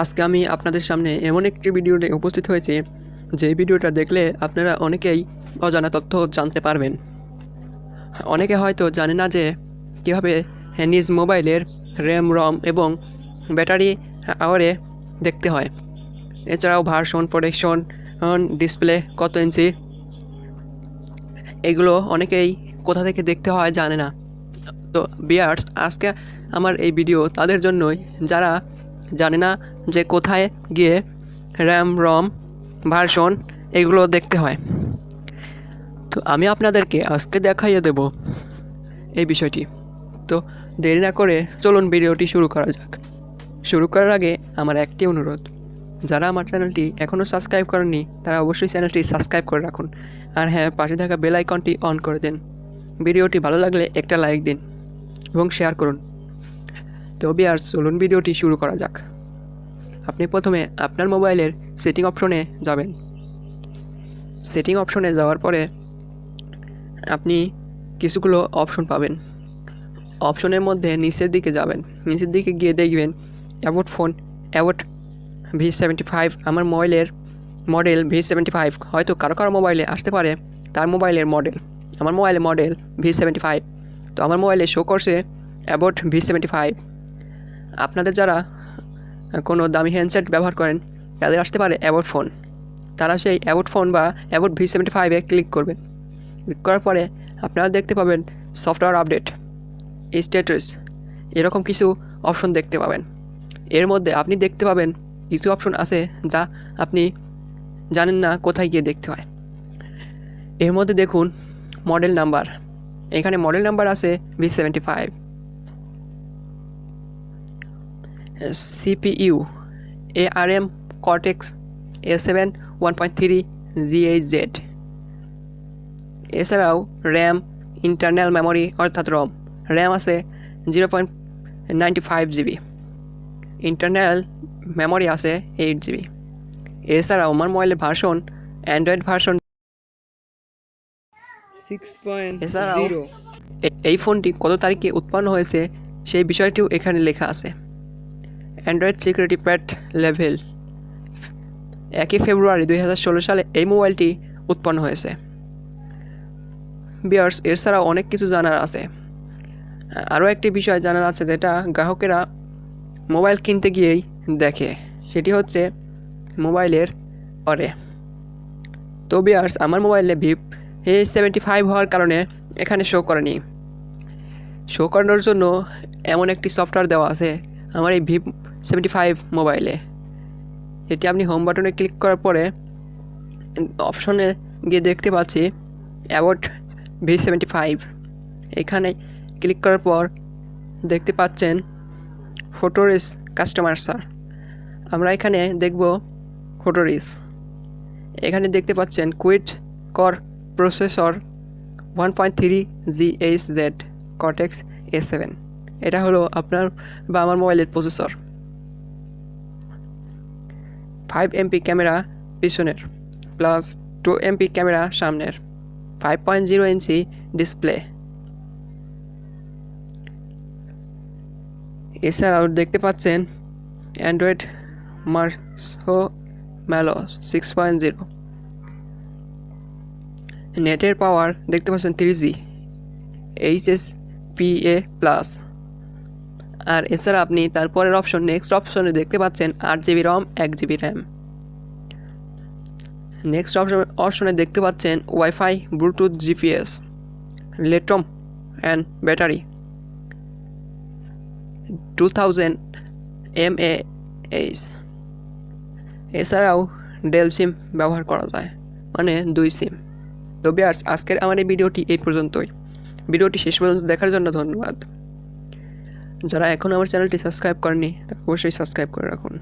আজকে আমি আপনাদের সামনে এমন একটি ভিডিও নিয়ে উপস্থিত হয়েছি যে ভিডিওটা দেখলে আপনারা অনেকেই অজানা তথ্য জানতে পারবেন। অনেকে হয়তো জানে না যে কীভাবে নিজ মোবাইলের র্যাম রম এবং ব্যাটারি আওয়ারে দেখতে হয়। এছাড়াও ভার্সন প্রোটেকশন ডিসপ্লে কত ইঞ্চি এগুলো অনেকেই কোথা থেকে দেখতে হয় জানে না। তো ভিউয়ার্স, আজকে আমার এই ভিডিও তাদের জন্যই যারা জানে না যে কোথায় গিয়ে র্যাম রম ভার্সন এগুলো দেখতে হয়। তো আমি আপনাদেরকে আজকে দেখাইয়ে দেব এই বিষয়টি। তো দেরি না করে চলুন ভিডিওটি শুরু করা যাক। শুরু করার আগে আমার একটি অনুরোধ, যারা আমার চ্যানেলটি এখনও সাবস্ক্রাইব করেননি তারা অবশ্যই চ্যানেলটি সাবস্ক্রাইব করে রাখুন, আর হ্যাঁ, পাশে থাকা বেল আইকনটি অন করে দিন। ভিডিওটি ভালো লাগলে একটা লাইক দিন এবং শেয়ার করুন। তো ভিউয়ার্স, চলুন ভিডিওটি শুরু করা যাক। আপনি প্রথমে আপনার মোবাইলের সেটিং অপশনে যাবেন। সেটিং অপশনে যাওয়ার পরে আপনি কিছুগুলো অপশন পাবেন। অপশনের মধ্যে নিচের দিকে যাবেন। নিচের দিকে গিয়ে দেখবেন অ্যাবাউট ফোন, অ্যাবাউট V75। আমার মোবাইলের মডেল V75। হয়তো কারো মোবাইলে আসতে পারে তার মোবাইলের মডেল। আমার মোবাইলের মডেল V75। তো আমার মোবাইলে শো করছে অ্যাবাউট V75। আপনাদের যারা কোনো দামি হ্যান্ডসেট ব্যবহার করেন তাদের আসতে পারে অ্যাবাউট ফোন। তারা সেই অ্যাবাউট ফোন বা অ্যাবাউট V75-এ ক্লিক করবেন। ক্লিক করার পরে আপনারা দেখতে পাবেন সফটওয়্যার আপডেট, স্ট্যাটাস, এরকম কিছু অপশন দেখতে পাবেন। এর মধ্যে আপনি দেখতে পাবেন কিছু অপশন আছে যা আপনি জানেন না কোথায় গিয়ে দেখতে হয়। এর মধ্যে দেখুন মডেল নাম্বার। এখানে মডেল নাম্বার আছে V75। CPU ARM Cortex A7 1.3 GHz। এছাড়াও র্যাম, ইন্টারনাল মেমোরি অর্থাৎ রম, র্যাম আছে 0.95 GB, ইন্টারনাল মেমোরি আছে 8 GB। এছাড়াও আমার মোবাইলের ভার্সন অ্যান্ড্রয়েড ভার্সন 6.0। এই ফোনটি কত তারিখে উৎপন্ন হয়েছে সেই বিষয়টিও এখানে লেখা আছে। অ্যান্ড্রয়েড সিকিউরিটি প্যাচ লেভেল 1 ফেব্রুয়ারি 2016 সালে এই মোবাইলটি উৎপন্ন হয়েছে। ভিউয়ার্স, এছাড়াও অনেক কিছু জানার আছে। আরও একটি বিষয় জানার আছে যেটা গ্রাহকেরা মোবাইল কিনতে গিয়েই দেখে, সেটি হচ্ছে মোবাইলের পরে। তো ভিউয়ার্স, আমার মোবাইলে V75 হওয়ার কারণে এখানে শো করেনি। শো করানোর জন্য এমন একটি সফটওয়্যার দেওয়া আছে আমার এই V75 মোবাইলে। এটি আপনি হোম বাটনে ক্লিক করার পরে অপশনে গিয়ে দেখতে পাচ্ছি অ্যাবাউট V75। এখানে ক্লিক করার পর দেখতে পাচ্ছেন ফটোরিস কাস্টমার সার। আমরা এখানে দেখব ফটোরিস। এখানে দেখতে পাচ্ছেন Kwid core processor 1.3 GHz Cortex A7। এটা হলো আপনার বা আমার মোবাইলের প্রসেসর। 5 MP ক্যামেরা পিছনের প্লাস 2 MP ক্যামেরা সামনের, 5.0 ইঞ্চি ডিসপ্লে। এছাড়াও দেখতে পাচ্ছেন অ্যান্ড্রয়েড মার্শম্যালো 6.0। নেটের পাওয়ার দেখতে পাচ্ছেন 3G HSPA+। আর এছাড়া আপনি তারপরের অপশন নেক্সট অপশনে দেখতে পাচ্ছেন 8 GB রম 1 GB র্যাম। নেক্সট অপশনে দেখতে পাচ্ছেন wifi, Bluetooth, GPS, lithium and battery 2000 mAh। এছাড়াও ডেল সিম ব্যবহার করা যায়, মানে 2 সিম। তো ভিউয়ার্স, আজকের আমার এই ভিডিওটি এই পর্যন্তই। ভিডিওটি শেষ পর্যন্ত দেখার জন্য ধন্যবাদ। যারা এখনও আমার চ্যানেলটি সাবস্ক্রাইব করেনি তারা অবশ্যই সাবস্ক্রাইব করে রাখুন।